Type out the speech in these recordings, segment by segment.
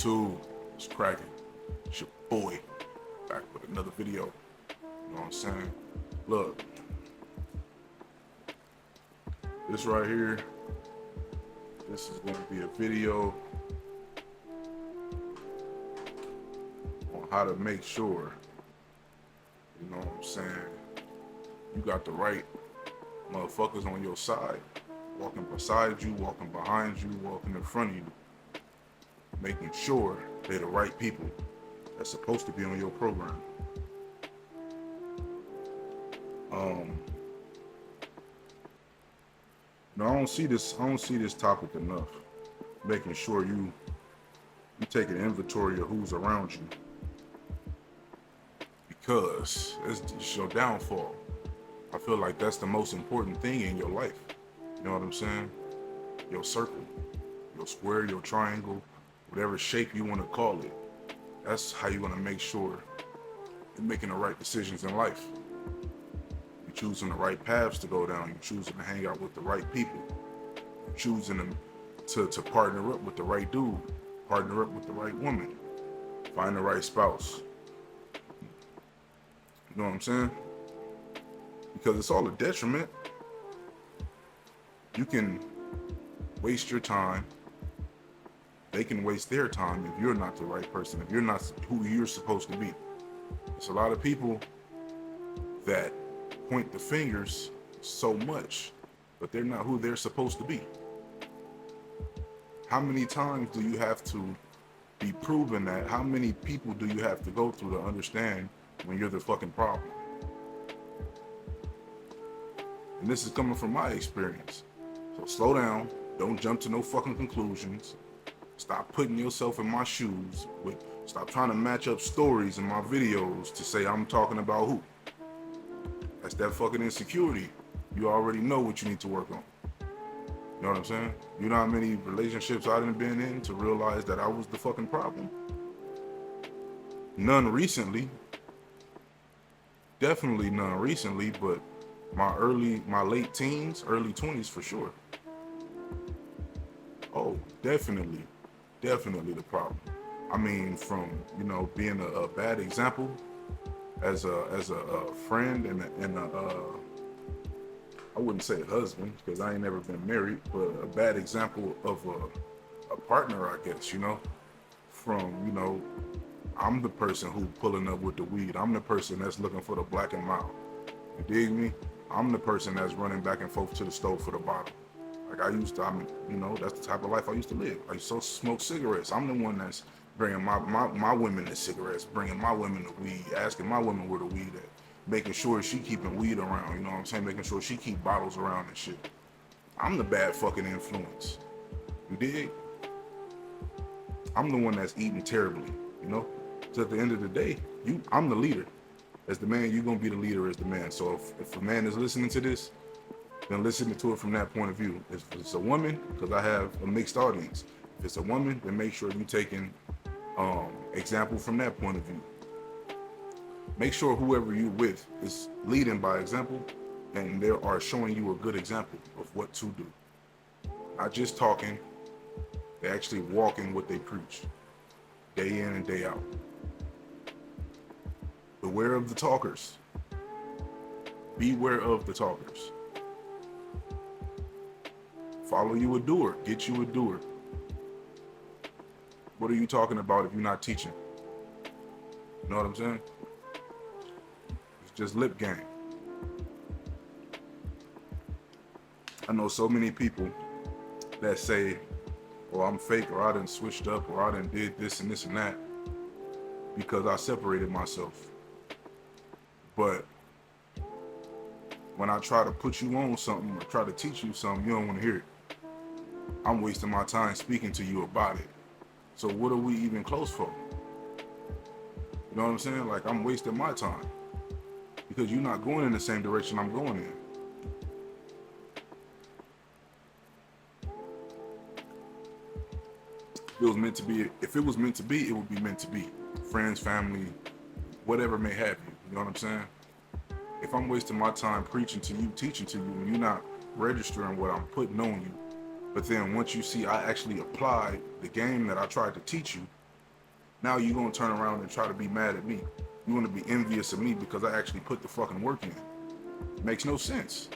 YouTube, it's cracking. It's your boy, back with another video. You know what I'm saying? Look, this right here, this is going to be a video on how to make sure, you know what I'm saying, you got the right motherfuckers on your side, walking beside you, walking behind you, walking in front of you, making sure they're the right people that's supposed to be on your program. I don't see this topic enough. Making sure you take an inventory of who's around you, because it's your downfall. I feel like that's the most important thing in your life. You know what I'm saying? Your circle, your square, your triangle, whatever shape you want to call it. That's how you're gonna make sure you're making the right decisions in life. You're choosing the right paths to go down. You're choosing to hang out with the right people. You're choosing them to partner up with the right dude, partner up with the right woman, find the right spouse. You know what I'm saying? Because it's all a detriment. You can waste your time. They can waste their time if you're not the right person, if you're not who you're supposed to be. There's a lot of people that point the fingers so much, but they're not who they're supposed to be. How many times do you have to be proven that? How many people do you have to go through to understand when you're the fucking problem? And this is coming from my experience. So slow down. Don't jump to no fucking conclusions. Stop putting yourself in my shoes. Stop trying to match up stories in my videos to say I'm talking about who. That's that fucking insecurity. You already know what you need to work on. You know what I'm saying? You know how many relationships I done been in to realize that I was the fucking problem? None recently. Definitely none recently, but my late teens, early 20s for sure. Oh, definitely the problem. I mean, from, being a bad example as a friend and I wouldn't say a husband, because I ain't never been married, but a bad example of a partner, I guess, from, I'm the person who pulling up with the weed. I'm the person that's looking for the black and mild. You dig me? I'm the person that's running back and forth to the stove for the bottle. Like that's the type of life I used to live. I used to smoke cigarettes. I'm the one that's bringing my women the cigarettes, bringing my women the weed, asking my women where the weed at, making sure she keeping weed around, you know what I'm saying? Making sure she keep bottles around and shit. I'm the bad fucking influence. You dig? I'm the one that's eating terribly, So at the end of the day, I'm the leader. As the man, you're gonna be the leader as the man. So if a man is listening to this, then listen to it from that point of view. If it's a woman, because I have a mixed audience. If it's a woman, then make sure you're taking example from that point of view. Make sure whoever you're with is leading by example, and they are showing you a good example of what to do. Not just talking, they're actually walking what they preach, day in and day out. Beware of the talkers. Beware of the talkers. Follow you a doer. Get you a doer. What are you talking about if you're not teaching? You know what I'm saying? It's just lip game. I know so many people that say, "Oh, I'm fake," or "I done switched up," or "I done did this and this and that," because I separated myself. But when I try to put you on something or try to teach you something, you don't want to hear it. I'm wasting my time speaking to you about it. So what are we even close for? You know what I'm saying? Like, I'm wasting my time because you're not going in the same direction I'm going in. If it was meant to be, it would be meant to be. Friends, family, whatever may have you. You know what I'm saying? If I'm wasting my time preaching to you, teaching to you, and you're not registering what I'm putting on you, but then once you see I actually applied the game that I tried to teach you, Now you're gonna turn around and try to be mad at me. You want to be envious of me because I actually put the fucking work in. It makes no sense.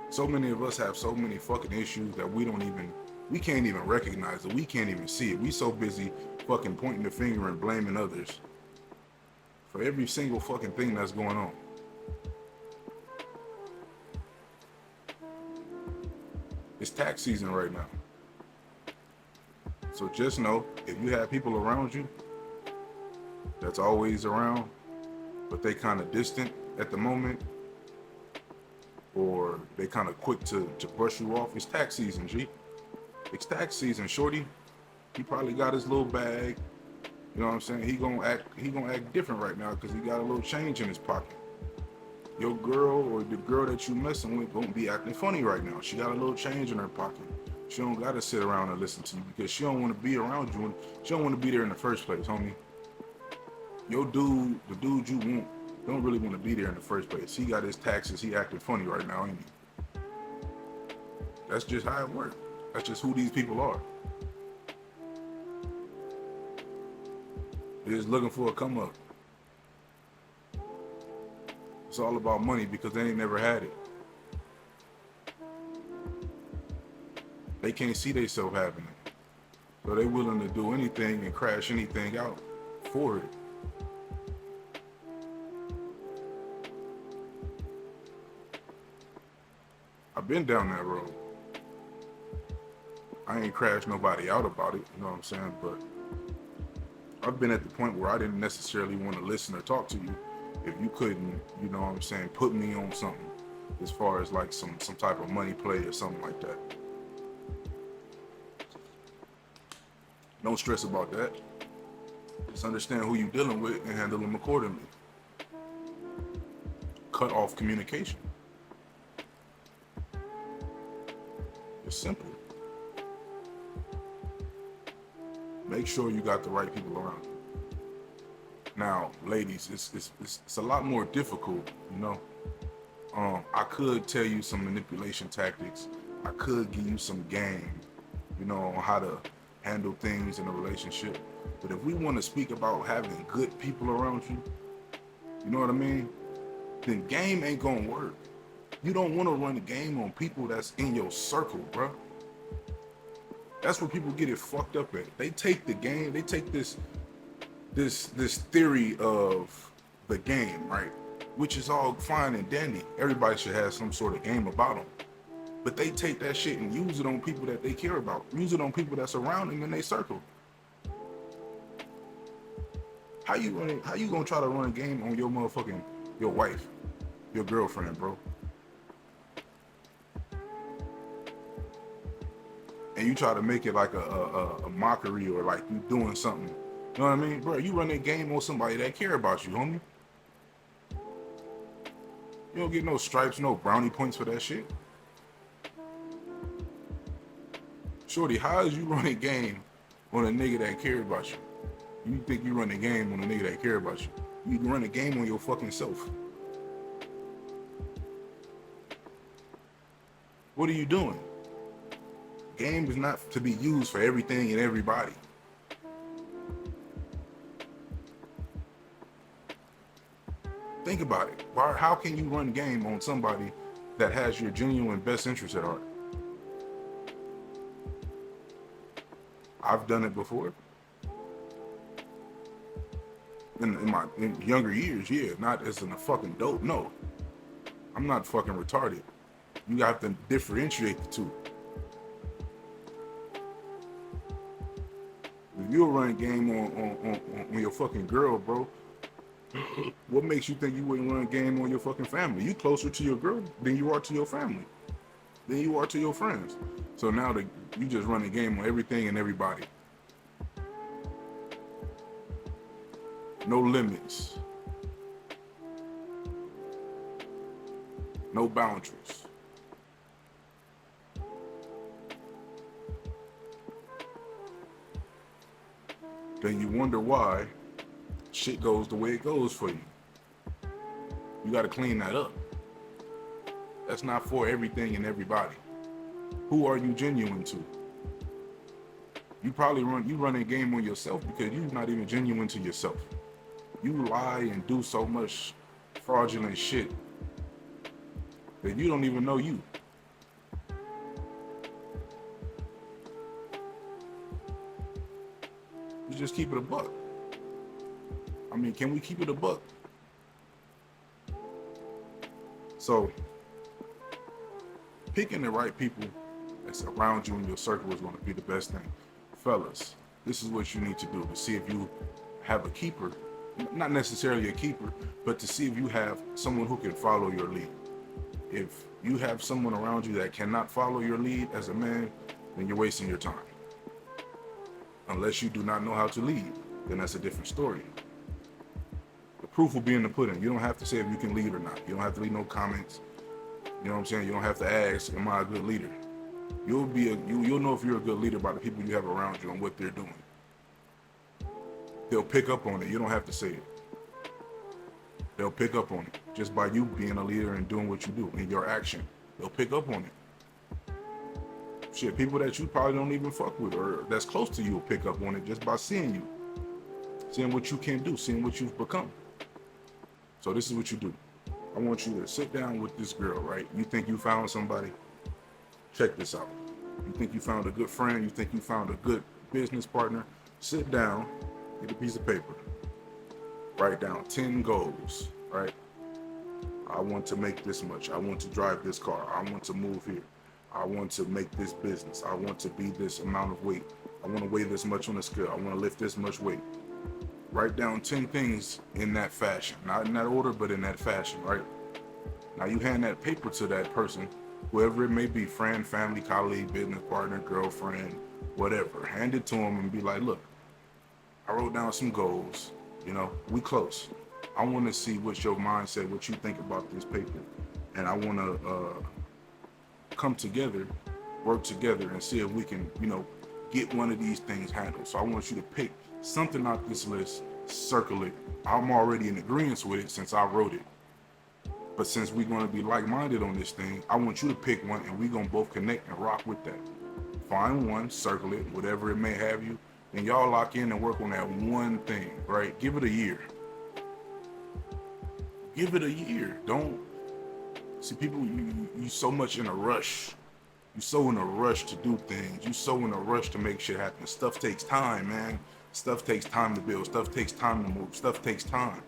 So many of us have so many fucking issues that we can't even recognize it. We can't even see it. We so busy fucking pointing the finger and blaming others for every single fucking thing that's going on. It's tax season right now. So just know, if you have people around you that's always around, but they kind of distant at the moment, or they kind of quick to brush you off, it's tax season, G. It's tax season, shorty. He probably got his little bag. You know what I'm saying? He gonna act different right now because he got a little change in his pocket. Your girl or the girl that you messing with gonna be acting funny right now. She got a little change in her pocket. She don't gotta sit around and listen to you because she don't want to be around you and she don't want to be there in the first place, homie. Your dude, the dude you want, don't really want to be there in the first place. He got his taxes. He acting funny right now, ain't he? That's just how it works. That's just who these people are. They're just looking for a come up. It's all about money because they ain't never had it. They can't see themselves having it. So they're willing to do anything and crash anything out for it. I've been down that road. I ain't crashed nobody out about it, you know what I'm saying? But I've been at the point where I didn't necessarily want to listen or talk to you if you couldn't, you know what I'm saying, put me on something as far as like some type of money play or something like that. Don't stress about that. Just understand who you're dealing with and handle them accordingly. Cut off communication. It's simple. Make sure you got the right people around you. Now, ladies, it's a lot more difficult, you know. I could tell you some manipulation tactics. I could give you some game, you know, on how to handle things in a relationship. But if we want to speak about having good people around you, you know what I mean? Then game ain't gonna work. You don't want to run the game on people that's in your circle, bro. That's where people get it fucked up at. They take the game, they take this theory of the game, right? Which is all fine and dandy. Everybody should have some sort of game about them. But they take that shit and use it on people that they care about. Use it on people that's around them in their circle. How you gonna try to run a game on your wife, your girlfriend, bro? And you try to make it like a mockery or like you doing something. You know what I mean? Bro, you run that game on somebody that care about you, homie. You don't get no stripes, no brownie points for that shit. Shorty, how is you running game on a nigga that care about you? You think you run a game on a nigga that care about you? You run a game on your fucking self. What are you doing? Game is not to be used for everything and everybody. Think about it. How can you run game on somebody that has your genuine best interest at heart? I've done it before. In younger years, yeah, not as in a fucking dope. No, I'm not fucking retarded. You have to differentiate the two. If you'll run game on your fucking girl, bro, what makes you think you wouldn't run game on your fucking family? You closer to your girl than you are to your family, than you are to your friends. So now you just run a game on everything and everybody. No limits. No boundaries. Then you wonder why shit goes the way it goes for you. You gotta clean that up. That's not for everything and everybody. Who are you genuine to? You probably run a game on yourself because you're not even genuine to yourself. You lie and do so much fraudulent shit that you don't even know you. You just keep it a buck. I mean, can we keep it a buck? So, picking the right people that's around you in your circle is going to be the best thing. Fellas, this is what you need to do to see if you have a keeper, not necessarily a keeper, but to see if you have someone who can follow your lead. If you have someone around you that cannot follow your lead as a man, then you're wasting your time. Unless you do not know how to lead, then that's a different story. The proof will be in the pudding. You don't have to say if you can lead or not. You don't have to leave no comments. You know what I'm saying? You don't have to ask, am I a good leader? You'll know if you're a good leader by the people you have around you and what they're doing. They'll pick up on it. You don't have to say it. They'll pick up on it just by you being a leader and doing what you do in your action. They'll pick up on it. Shit, people that you probably don't even fuck with or that's close to you will pick up on it just by seeing you, seeing what you can do, seeing what you've become. So this is what you do. I want you to sit down with this girl, right? You think you found somebody? Check this out. You think you found a good friend? You think you found a good business partner? Sit down, get a piece of paper, write down 10 goals, right? I want to make this much. I want to drive this car. I want to move here. I want to make this business. I want to be this amount of weight. I want to weigh this much on the scale. I want to lift this much weight. Write down 10 things in that fashion. Not in that order, but in that fashion, right? Now you hand that paper to that person, whoever it may be, friend, family, colleague, business partner, girlfriend, whatever. Hand it to them and be like, look, I wrote down some goals. You know, we close. I want to see what your mindset, what you think about this paper. And I want to come together, work together and see if we can, get one of these things handled. So I want you to pick something out this list, circle it. I'm already in agreement with it since I wrote it. But since we're going to be like-minded on this thing, I want you to pick one and we're going to both connect and rock with that. Find one, circle it, whatever it may have you, and y'all lock in and work on that one thing, right? Give it a year. Give it a year. Don't see people, you so much in a rush. You so in a rush to do things. You so in a rush to make shit happen. Stuff takes time, man. Stuff takes time to build. Stuff takes time to move. Stuff takes time.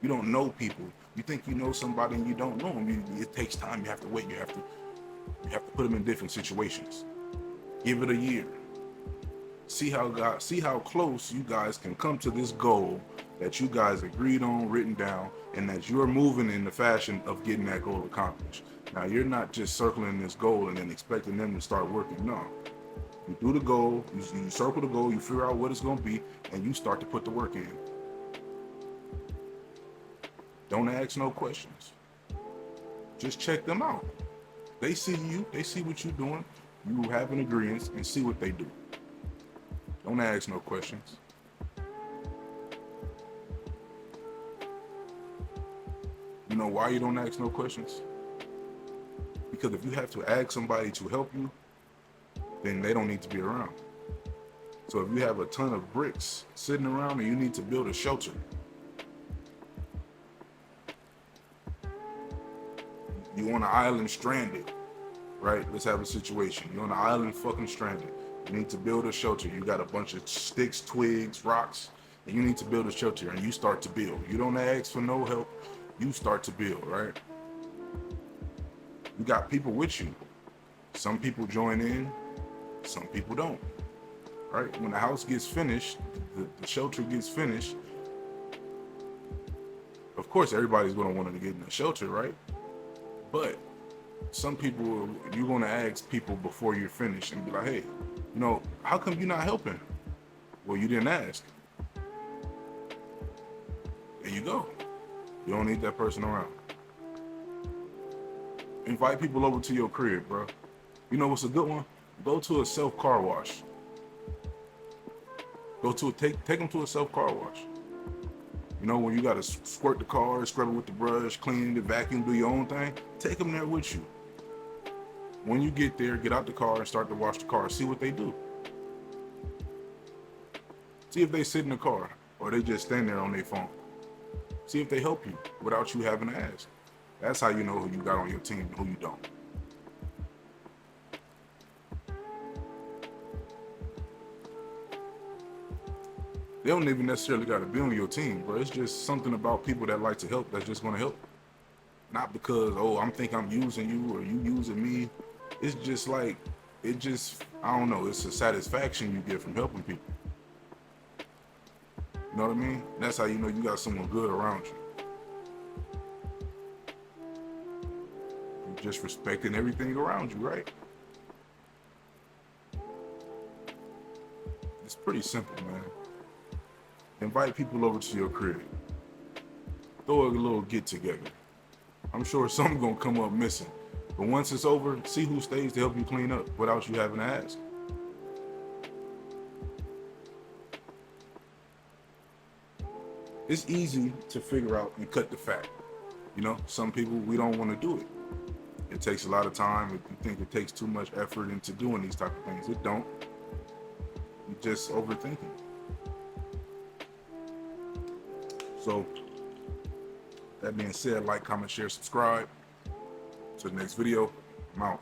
You don't know people. You think you know somebody and you don't know them. It takes time. You have to wait. You have to put them in different situations. Give it a year. See how close you guys can come to this goal that you guys agreed on, written down, and that you're moving in the fashion of getting that goal accomplished. Now, you're not just circling this goal and then expecting them to start working. No. You do the goal, you circle the goal, you figure out what it's going to be, and you start to put the work in. Don't ask no questions. Just check them out. They see you, they see what you're doing, you have an agreement, and see what they do. Don't ask no questions. You know why you don't ask no questions? Because if you have to ask somebody to help you, then they don't need to be around. So if you have a ton of bricks sitting around and you need to build a shelter, you on an island stranded, right? Let's have a situation. You're on an island fucking stranded. You need to build a shelter. You got a bunch of sticks, twigs, rocks, and you need to build a shelter, and you start to build. You don't ask for no help. You start to build, right? You got people with you. Some people join in, some people don't, right? When the house gets finished, the shelter gets finished, of course everybody's going to want to get in a shelter, right? But some people, you're going to ask people before you're finished and be like, hey, how come you're not helping? Well, you didn't ask. There you go. You don't need that person around. Invite people over to your crib, bro. You know what's a good one? Go to a self car wash. Take them to a self car wash. When you gotta squirt the car, scrub it with the brush, clean the vacuum, do your own thing, take them there with you. When you get there, get out the car and start to wash the car. See what they do. See if they sit in the car or they just stand there on their phone. See if they help you without you having to ask. That's how you know who you got on your team and who you don't. They don't even necessarily got to be on your team, bro. It's just something about people that like to help that's just going to help. Not because, oh, I'm using you or you using me. It's just like, I don't know, it's a satisfaction you get from helping people. You know what I mean? That's how you know you got someone good around you. You're just respecting everything around you, right? It's pretty simple, man. Invite people over to your crib. Throw a little get together. I'm sure something's gonna come up missing. But once it's over, see who stays to help you clean up without you having to ask. It's easy to figure out and cut the fat. You know, some people, we don't want to do it. It takes a lot of time. If you think it takes too much effort into doing these type of things, it don't. You're just overthinking. So, that being said, like, comment, share, subscribe. To the next video, I'm out.